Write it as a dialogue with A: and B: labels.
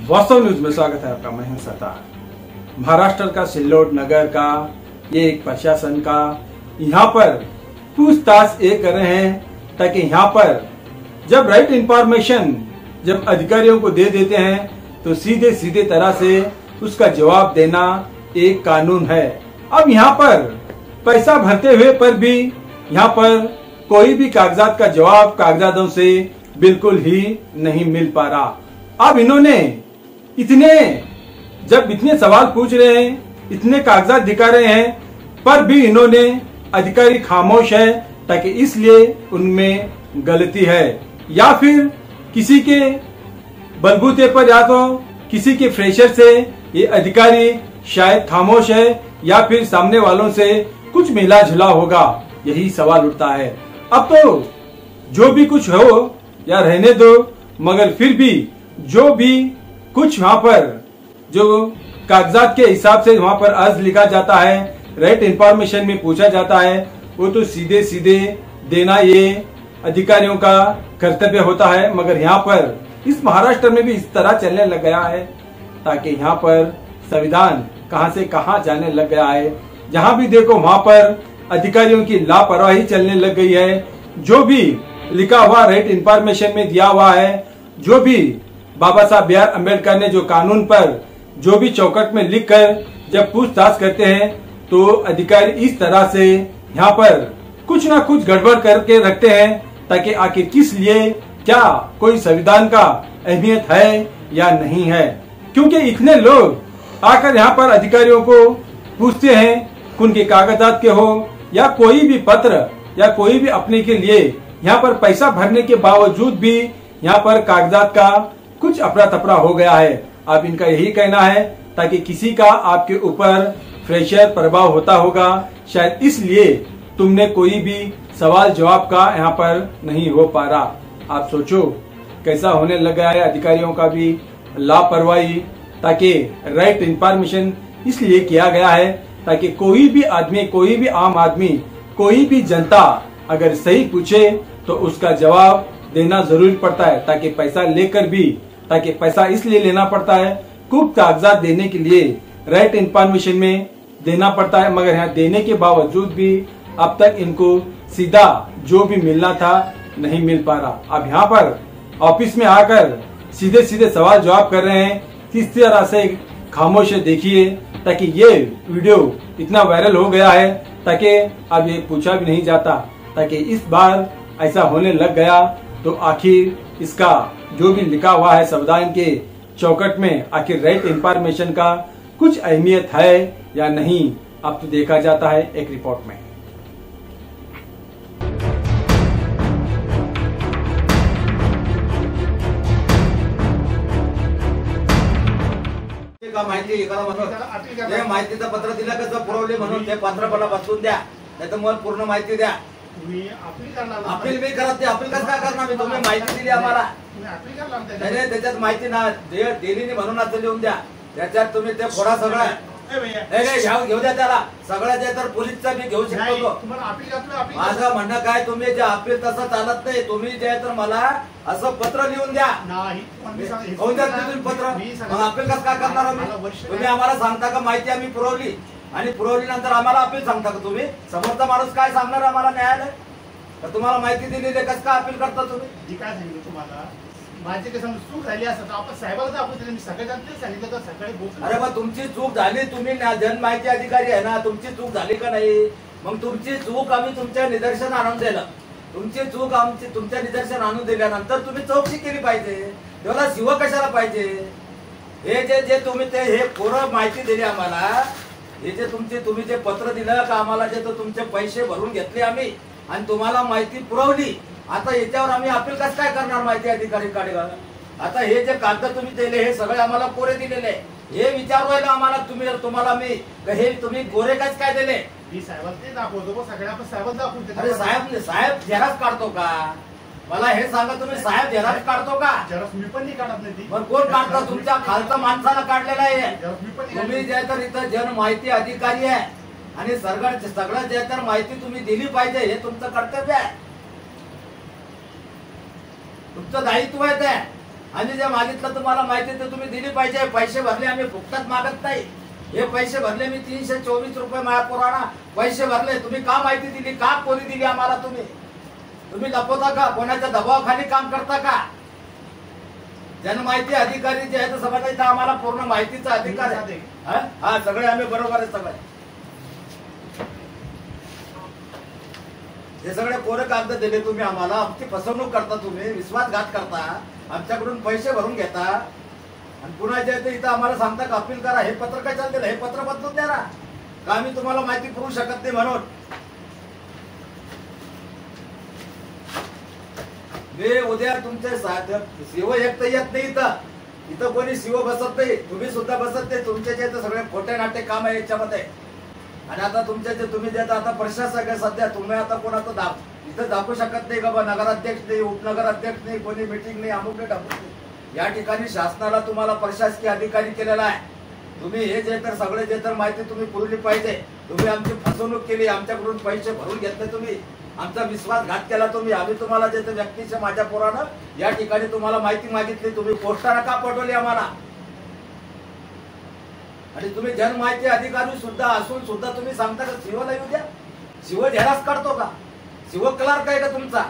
A: वास्तव न्यूज में स्वागत है आपका। मैं सतार। महाराष्ट्र का सिल्लोड नगर का ये एक प्रशासन का यहाँ पर पूछताछ ये कर रहे हैं ताकि यहाँ पर जब राइट इंफॉर्मेशन जब अधिकारियों को दे देते हैं तो सीधे सीधे तरह से उसका जवाब देना एक कानून है। अब यहाँ पर पैसा भरते हुए पर भी यहाँ पर कोई भी कागजात का जवाब कागजातों से बिल्कुल ही नहीं मिल पा रहा। अब इन्होंने इतने सवाल पूछ रहे हैं, इतने कागजात दिखा रहे हैं, पर भी इन्होंने अधिकारी खामोश है ताकि इसलिए उनमें गलती है या फिर किसी के बलबूते पर या तो किसी के फ्रेशर से ये अधिकारी शायद खामोश है या फिर सामने वालों से कुछ मिला जुला होगा, यही सवाल उठता है। अब तो जो भी कुछ हो या रहने दो, मगर फिर भी जो भी कुछ वहाँ पर जो कागजात के हिसाब से वहाँ पर अर्ज लिखा जाता है, राइट इंफॉर्मेशन में पूछा जाता है, वो तो सीधे सीधे देना ये अधिकारियों का कर्तव्य होता है। मगर यहाँ पर इस महाराष्ट्र में भी इस तरह चलने लग गया है ताकि यहाँ पर संविधान कहां से कहां जाने लग गया है। जहां भी देखो वहां पर अधिकारियों की लापरवाही चलने लग गई है। जो भी लिखा हुआ राइट इंफॉर्मेशन में दिया हुआ है, जो भी बाबा साहब बी आर अम्बेडकर ने जो कानून पर जो भी चौकट में लिखकर जब पूछताछ करते हैं तो अधिकारी इस तरह से यहाँ पर कुछ ना कुछ गड़बड़ करके रखते हैं ताकि आखिर किस लिए, क्या कोई संविधान का अहमियत है या नहीं है। क्योंकि इतने लोग आकर यहाँ पर अधिकारियों को पूछते हैं, उनके कागजात के हो या कोई भी पत्र या कोई भी अपने के लिए यहाँ पर पैसा भरने के बावजूद भी यहाँ पर कागजात का कुछ अफरा तफरा हो गया है। अब इनका यही कहना है ताकि किसी का आपके ऊपर प्रेशर प्रभाव होता होगा, शायद इसलिए तुमने कोई भी सवाल जवाब का यहाँ पर नहीं हो पा रहा। आप सोचो कैसा होने लग गया है अधिकारियों का भी लापरवाही, ताकि राइट इंफॉर्मेशन इसलिए किया गया है ताकि कोई भी आदमी, कोई भी आम आदमी, कोई भी जनता अगर सही पूछे तो उसका जवाब देना जरूरी पड़ता है। ताकि पैसा लेकर भी, ताकि पैसा इसलिए लेना पड़ता है खूब कागजात देने के लिए राइट इंफॉर्मेशन में देना पड़ता है, मगर यहाँ देने के बावजूद भी अब तक इनको सीधा जो भी मिलना था नहीं मिल पा रहा। अब यहाँ पर ऑफिस में आकर सीधे सीधे सवाल जवाब कर रहे हैं, किस तरह से खामोश है देखिए। ताकि ये वीडियो इतना वायरल हो गया है ताकि अब ये पूछा भी नहीं जाता, ताकि इस बार ऐसा होने लग गया तो आखिर इसका जो भी लिखा हुआ है संविधान के चौकट में, आखिर राइट इंफॉर्मेशन का कुछ अहमियत है या नहीं, अब तो देखा जाता है एक रिपोर्ट में।
B: माहितीचं पत्र दिलं कसं पुरवले म्हणून ते पत्रपणा बसवून द्या, नाही तर मला पूर्ण माहिती द्या। अपील मी करत नाही, अपील कसं काय करणार मी? तुम्ही माहिती दिली आम्हाला, नाही त्याच्यात माहिती ना दिली म्हणून असं लिहून द्या। त्याच्यात तुम्ही ते फोडा सगळं घेऊ द्या त्याला, सगळं जे तर पोलीसचा मी घेऊ शकतो। माझं म्हणणं काय, तुम्ही जे अपील तसं चालत नाही, तुम्ही जे तर मला असं पत्र लिहून द्या। होऊन द्या तुम्ही पत्र, मग अपील कसं काय करणार आम्ही? तुम्ही आम्हाला सांगता का माहिती आम्ही पुरवली आणि पुरवली नंतर आम्हाला अपील सांगता का तुम्ही? समोरचा माणूस काय सांगणार आम्हाला न्यायालय? तर तुम्हाला माहिती दिलेली कसं काय अपील करता तुम्ही?
C: काय सांगितलं तुम्हाला? माझी कसं चूक झाली असं आपण साहेबाला दाखवते, मी सगळ्यांना तेच सांगितलं तर सकाळी बोल।
B: अरे मग तुमची चूक झाली, तुम्ही जनमाहिती अधिकारी आहे ना, तुमची चूक झाली का नाही? मग तुमची चूक आम्ही तुमच्या निदर्शन आणून दिलं, तुमची चूक आमची तुमच्या निदर्शन आणून दिल्यानंतर तुम्ही चौकशी केली पाहिजे, तेव्हा शिव कशाला पाहिजे? हे जे तुम्ही ते हे पूर्ण माहिती दिली आम्हाला, हे जे तुम्ही जे पत्र दिलं का आम्हाला, जे तो तुमचे पैसे भरून घेतले आम्ही आणि तुम्हाला माहिती पुरवली, आता याच्यावर आम्ही अपील कसं काय करणार माहिती अधिकारी कडे? आता हे जे कागद तुम्ही दिले हे सगळे आम्हाला कोरे दिलेले, हे विचारवायला आम्हाला तुम्हाला मी हे तुम्ही कोरे कसं काय दिले?
C: मी साहेबांना ते दाखवतो, सगळ्या आपण साहेबांना दाखवतो।
B: अरे साहेब झेरॉक्स काढतो का? मला हे सांगा, तुम्ही साहेब झेरॉक्स काढतो का?
C: झेरॉक्स मी पण नाही काढत नाही।
B: पण कोण काढतो? तुमच्या खालचा माणसाला काढलेला आहे। तुम्ही जे तर इथं जन माहिती अधिकारी आहे आणि सगळं जे तर माहिती तुम्ही दिली पाहिजे, हे तुमचं कर्तव्य आहे, तुमचं दायित्व आहे ते। आम्ही जे मागितलं तुम्हाला माहिती ते तुम्ही दिली पाहिजे. पैसे भरले आम्ही फुकटात मागत नाही. हे पैसे भरले मी 324 रुपये माझ्या पोरांना पैसे भरले. तुम्ही का माहिती दिली? का कोणी दिली आम्हाला? तुम्ही लपवता का? कोणाच्या दबावाखाली काम करता का? जनमाहिती अधिकारी जे आहेत समाजाचा आम्हाला पूर्ण माहितीचा अधिकार आहे. हा सगळे आम्ही बरोबर आहे. सगळे हे सगळे कोरे कागद दिले तुम्ही आम्हाला. आमची फसवणूक करता, तुम्ही विश्वासघात करता, आमच्याकडून पैसे भरून घेता आणि पुन्हा जे इथं आम्हाला सांगता का अपील करा. हे पत्र काय चालते? हे पत्र बदलून द्या ना. का आम्ही तुम्हाला माहिती पुरवू शकत नाही म्हणून? मी उद्या तुमचे शिव एक तर येत नाही इथं कोणी शिव बसत नाही. तुम्ही सुद्धा बसत नाही. तुमचे जे सगळे खोटे नाटे काम आहे याच्यामध्ये. आणि आता तुमचे जे तुम्ही जे आता प्रशासक आहे सध्या, तुम्ही आता कोणाचं इथं दाखवू शकत नाही का बा नगराध्यक्ष नाही, उपनगराध्यक्ष नाही, कोणी मिटिंग नाही, अमुक नाही, टाकू नाही. या ठिकाणी शासनाला तुम्हाला प्रशासकीय अधिकारी केलेला आहे. तुम्ही हे जे तर सगळे जे तर माहिती तुम्ही पुरवली पाहिजे. तुम्ही आमची फसवणूक केली, आमच्याकडून पैसे भरून घेतले, तुम्ही आमचा विश्वासघात केला. आम्ही तुम्हाला जे व्यक्तीच्या माझ्या पोरानं या ठिकाणी तुम्हाला माहिती मागितली. तुम्ही पोस्टानं का पाठवली आम्हाला? आणि तुम्ही जनमाहिती अधिकारी सुद्धा असून सुद्धा तुम्ही सांगता का शिवला येऊ द्या? शिव झेरास काढतो का? शिव क्लार्क आहे का तुमचा?